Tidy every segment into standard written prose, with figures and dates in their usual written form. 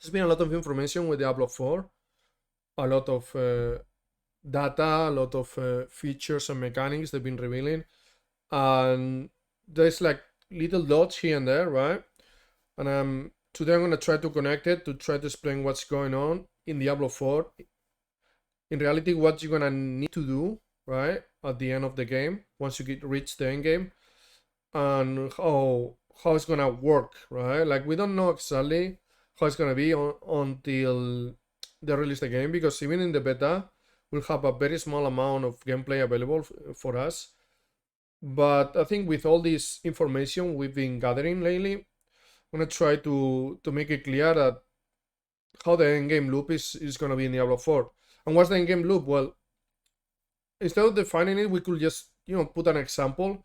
There's been a lot of information with Diablo 4, a lot of data, a lot of features and mechanics they've been revealing, and there's like little dots here and there, right? And today I'm gonna try to connect it to try to explain what's going on in Diablo 4. In reality, what you're gonna need to do, right, at the end of the game, once you reach the end game, and how it's gonna work, right? Like we don't know exactly how it's gonna be until they release the game, because even in the beta, we'll have a very small amount of gameplay available for us. But I think with all this information we've been gathering lately, I'm gonna try to make it clear that how the endgame loop is gonna be in Diablo 4. And what's the endgame loop? Well, instead of defining it, we could just put an example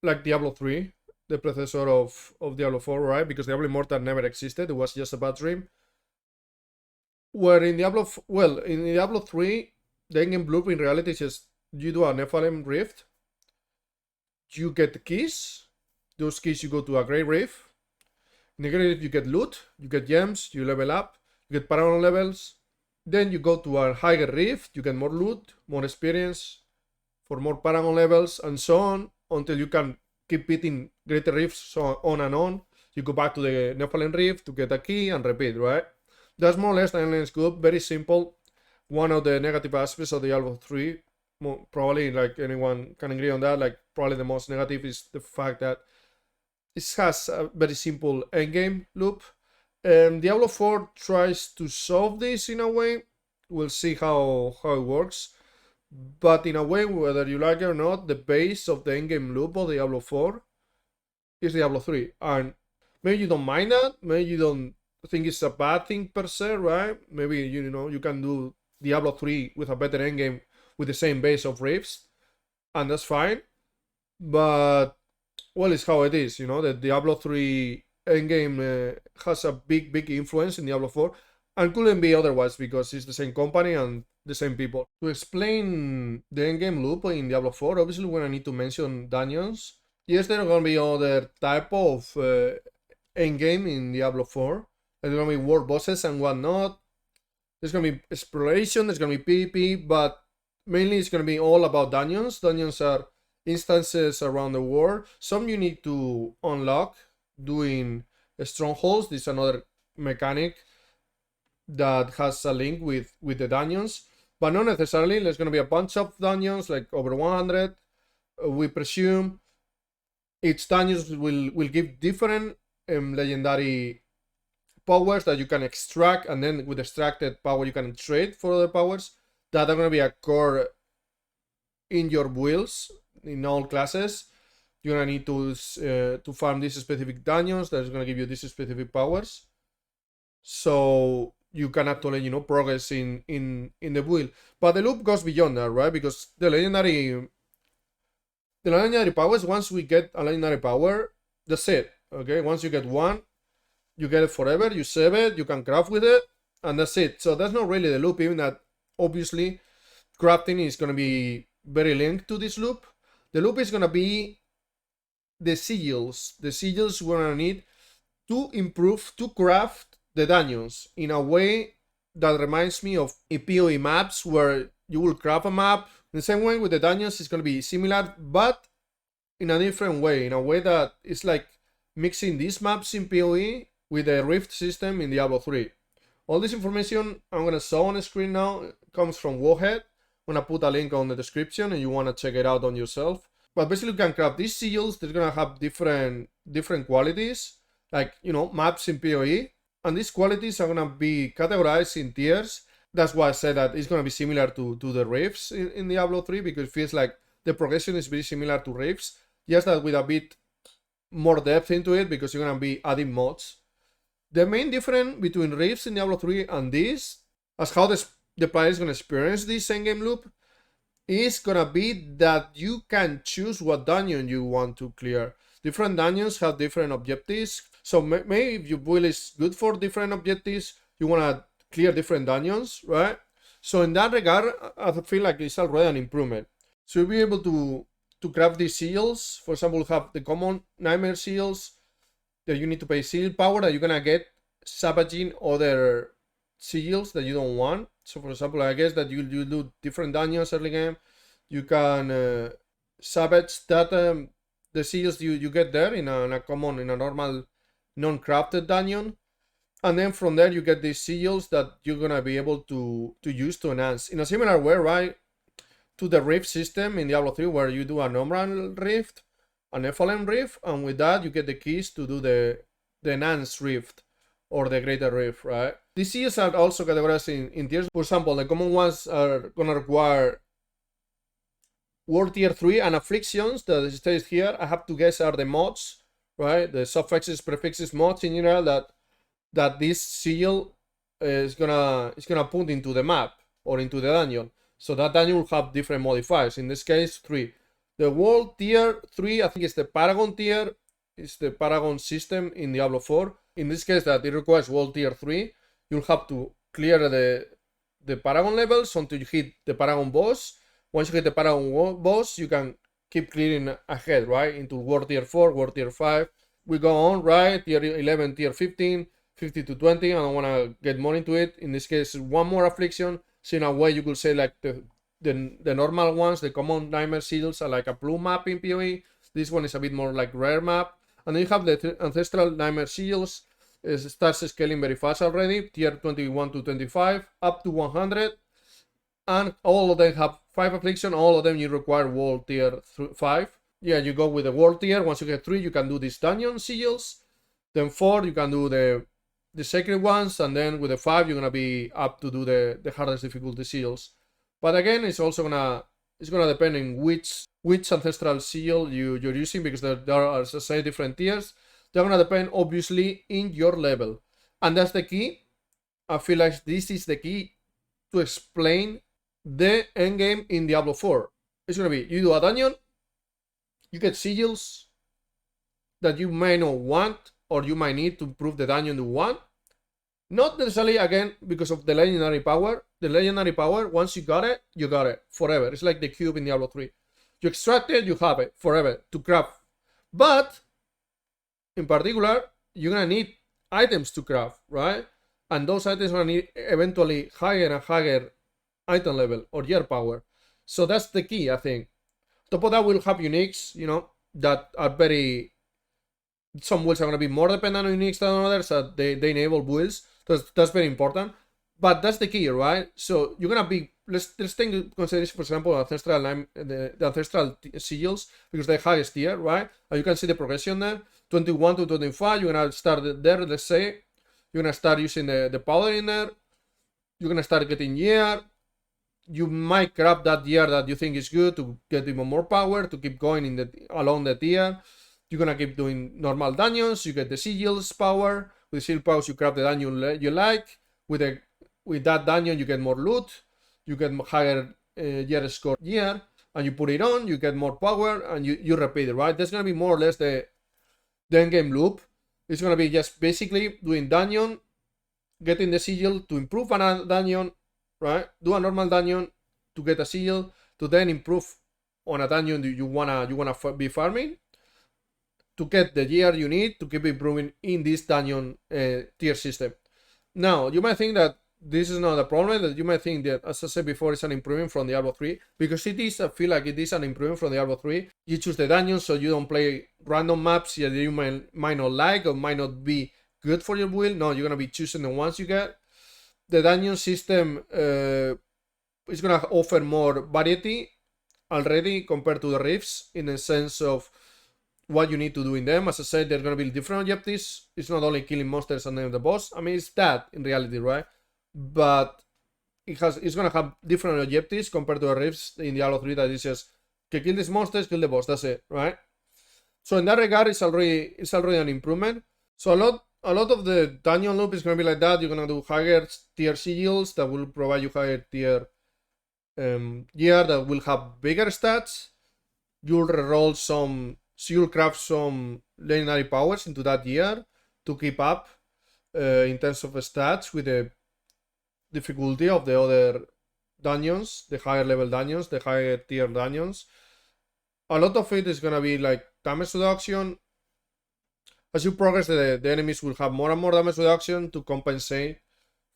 like Diablo 3, the predecessor of Diablo 4, right? Because Diablo Immortal never existed; it was just a bad dream. Where in in Diablo 3, the endgame loop in reality is just you do a Nephilim Rift, you get keys. Those keys you go to a Great Rift. In the Great Rift you get loot, you get gems, you level up, you get paragon levels. Then you go to a higher rift, you get more loot, more experience, for more paragon levels, and so on, until you can keep beating greater rifts, so on and on. You go back to the Nephilim Rift to get a key and repeat, right? That's more or less the endless loop. Very simple. One of the negative aspects of the Diablo 3, probably like anyone can agree on that, like probably the most negative is the fact that it has a very simple endgame loop. Diablo 4 tries to solve this in a way. We'll see how it works. But in a way, whether you like it or not, the base of the endgame loop of Diablo 4 is Diablo 3. And maybe you don't mind that. Maybe you don't think it's a bad thing per se, right? Maybe you can do Diablo 3 with a better endgame with the same base of rifts, and that's fine. But well, it's how it is. The Diablo 3 endgame has a big influence in Diablo 4, and couldn't be otherwise because it's the same company and the same people. To explain the endgame loop in Diablo 4, obviously we're gonna need to mention dungeons. Yes, there are gonna be other type of endgame in Diablo 4. There's gonna be world bosses and whatnot. There's gonna be exploration, there's gonna be PvP, but mainly it's gonna be all about dungeons. Dungeons are instances around the world. Some you need to unlock doing strongholds. This is another mechanic that has a link with the dungeons, but not necessarily. There's going to be a bunch of dungeons, like over 100. We presume each dungeons will give different legendary powers that you can extract, and then with extracted power you can trade for other powers that are going to be a core in your builds in all classes. You're gonna need to farm these specific dungeons that's gonna give you these specific powers, so you can actually progress in the build. But the loop goes beyond that, right? Because the legendary powers, once we get a legendary power, that's it. Okay, once you get one, you get it forever. You save it, you can craft with it, and that's it. So that's not really the loop, even that obviously crafting is gonna be very linked to this loop. The loop is gonna be the sigils. The sigils we're gonna need to improve, to craft the dungeons in a way that reminds me of PoE maps, where you will craft a map. In the same way with the dungeons, it's gonna be similar, but in a different way, in a way that it's like mixing these maps in PoE with the Rift system in Diablo 3. All this information I'm gonna show on the screen now comes from Warhead. I'm gonna put a link on the description and you wanna check it out on yourself. But basically you can craft these sigils. They're gonna have different qualities, like maps in PoE. And these qualities are gonna be categorized in tiers. That's why I said that it's gonna be similar to the rifts in Diablo 3, because it feels like the progression is very similar to rifts, just that with a bit more depth into it, because you're gonna be adding mods. The main difference between rifts in Diablo 3 and this, as how the player is gonna experience this endgame loop, is gonna be that you can choose what dungeon you want to clear. Different dungeons have different objectives, so maybe if your build is good for different objectives, you wanna clear different dungeons, right? So in that regard, I feel like it's already an improvement. So you'll be able to craft these seals. For example, have the common nightmare seals that you need to pay seal power that you're gonna get savaging other sigils that you don't want. So for example, I guess that you do different dungeons early game. You can savage that the sigils you get there in a common, in a normal non-crafted dungeon, and then from there you get these sigils that you're gonna be able to use to enhance in a similar way, right, to the rift system in Diablo 3, where you do a normal rift, an Nephalem rift, and with that you get the keys to do the enhanced rift or the greater rift, right? These seals are also categorized in tiers. For example, the common ones are gonna require World Tier 3, and afflictions that it stays here, I have to guess are the mods, right? The suffixes, prefixes, mods in general that this seal is gonna put into the map or into the dungeon. So that dungeon will have different modifiers. In this case, 3. The World Tier 3, I think, is the Paragon tier. It's the Paragon system in Diablo 4. In this case, that it requires World Tier 3. You'll have to clear the Paragon levels until you hit the Paragon boss. Once you hit the Paragon boss, you can keep clearing ahead, right? Into World Tier 4, World Tier 5. We go on, right? Tier 11, Tier 15, 50 to 20. I don't want to get more into it. In this case, one more affliction. So in a way, you could say like the normal ones, the common nightmare seals are like a blue map in PoE. This one is a bit more like rare map. And then you have the ancestral nightmare seals. It starts scaling very fast already. Tier 21 to 25, up to 100. And all of them have 5 affliction. All of them you require world tier 5. Yeah, you go with the world tier. Once you get 3, you can do these dungeon seals. Then 4, you can do the sacred ones, and then with the 5 you're gonna be up to do the hardest difficulty seals. But again, it's also gonna depend on which ancestral seal you're using, because there are, as I say, different tiers. They're gonna depend obviously in your level, and that's the key. I feel like this is the key to explain the endgame in Diablo 4. It's gonna be, you do a dungeon, you get sigils that you may not want or you might need to improve the dungeon you want. Not necessarily, again, because of the legendary power. The legendary power, once you got it forever. It's like the cube in Diablo 3. You extract it, you have it forever to craft. But, in particular, you're gonna need items to craft, right? And those items are gonna need eventually higher and higher item level or gear power. So that's the key, I think. Top of that, we'll have uniques, that are very... Some builds are going to be more dependent on uniques than others. They enable builds. That's very important. But that's the key, right? So you're going to be... Let's take into consideration, for example, the ancestral sigils, because they're highest tier, right? And you can see the progression there. 21 to 25, you're going to start there, let's say. You're going to start using the powder in there. You're going to start getting gear. You might grab that gear that you think is good to get even more power, to keep going along the tier. You're gonna keep doing normal dungeons. You get the sigils power. With sigil powers, you grab the dungeon you like. With that dungeon, you get more loot. You get higher gear score gear, and you put it on. You get more power, and you repeat it. Right? That's gonna be more or less the endgame loop. It's gonna be just basically doing dungeon, getting the sigil to improve another dungeon. Right? Do a normal dungeon to get a sigil, to then improve on a dungeon that you wanna be farming, to get the gear you need to keep improving in this dungeon tier system. Now, you might think that this is not a problem, that you might think that, as I said before, it's an improvement from Diablo 3, because it is, I feel like it is an improvement from Diablo 3. You choose the dungeon, so you don't play random maps that you might not like or might not be good for your build. No, you're going to be choosing the ones you get. The dungeon system is going to offer more variety already compared to the rifts, in the sense of what you need to do in them. As I said, there's going to be different objectives. It's not only killing monsters and then the boss. I mean, it's that in reality, right? But it's going to have different objectives compared to the rifts in Diablo 3 that is just kill these monsters, kill the boss. That's it, right? So in that regard, it's already an improvement. So a lot of the dungeon loop is going to be like that. You're going to do higher tier sigils that will provide you higher tier gear that will have bigger stats. You'll reroll some... So you'll craft some legendary powers into that gear to keep up in terms of stats with the difficulty of the other dungeons, the higher level dungeons, the higher tier dungeons. A lot of it is gonna be like damage reduction, As you progress, the enemies will have more and more damage reduction to compensate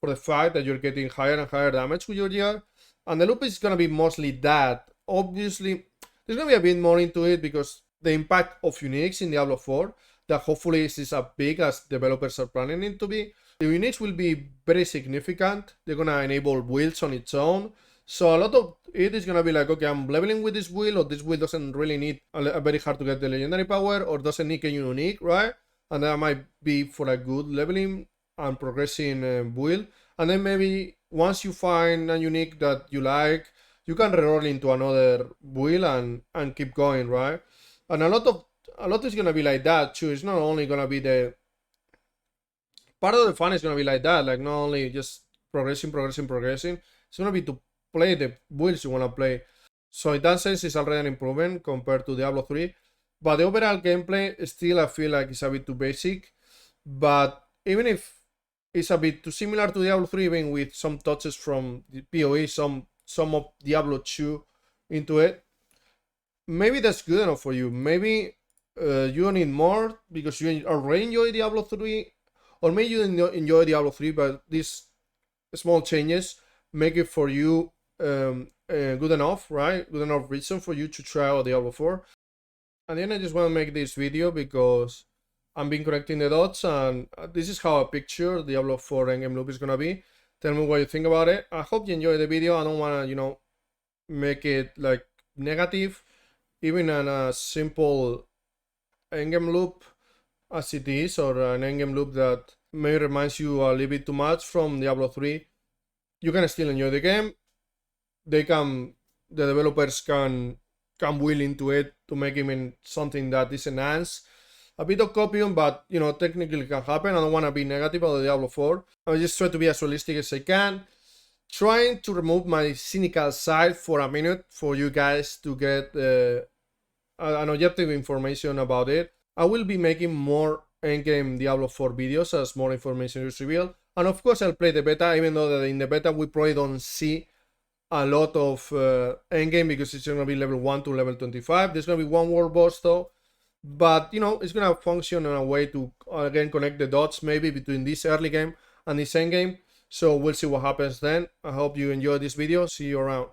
for the fact that you're getting higher and higher damage with your gear. And the loop is gonna be mostly that. Obviously, there's gonna be a bit more into it because the impact of uniques in Diablo 4, that hopefully is as big as developers are planning it to be. The uniques will be very significant. They're gonna enable builds on its own. So a lot of it is gonna be like, okay, I'm leveling with this build, or this build doesn't really need a very hard to get the legendary power, or doesn't need a unique, right? And that might be for a good leveling and progressing build. And then maybe once you find a unique that you like, you can reroll into another build and keep going, right? And a lot is gonna be like that too. It's not only gonna be the part of the fun is gonna be like that, like not only just progressing. It's gonna be to play the builds you wanna play. So in that sense, it's already an improvement compared to Diablo 3. But the overall gameplay still, I feel like it's a bit too basic. But even if it's a bit too similar to Diablo 3, even with some touches from the PoE, some of Diablo 2 into it, maybe that's good enough for you. Maybe you don't need more because you already enjoy Diablo 3, or maybe you enjoy Diablo 3, but these small changes make it for you good enough, right? Good enough reason for you to try out Diablo 4. And then I just want to make this video because I'm been connecting the dots, and this is how I picture Diablo 4 endgame loop is gonna be. Tell me what you think about it. I hope you enjoy the video. I don't wanna, make it like negative. Even in a simple endgame loop as it is, or an endgame loop that may reminds you a little bit too much from Diablo 3, you can still enjoy the game. The developers can will into it to make even something that is enhanced. A bit of copying, but technically can happen. I don't want to be negative about Diablo 4. I just try to be as realistic as I can, trying to remove my cynical side for a minute for you guys to get an objective information about it. I will be making more endgame Diablo 4 videos as more information is revealed. And of course, I'll play the beta, even though that in the beta we probably don't see a lot of endgame because it's going to be level 1 to level 25. There's going to be one world boss though. But it's going to function in a way to again connect the dots maybe between this early game and this end game. So we'll see what happens then. I hope you enjoyed this video. See you around.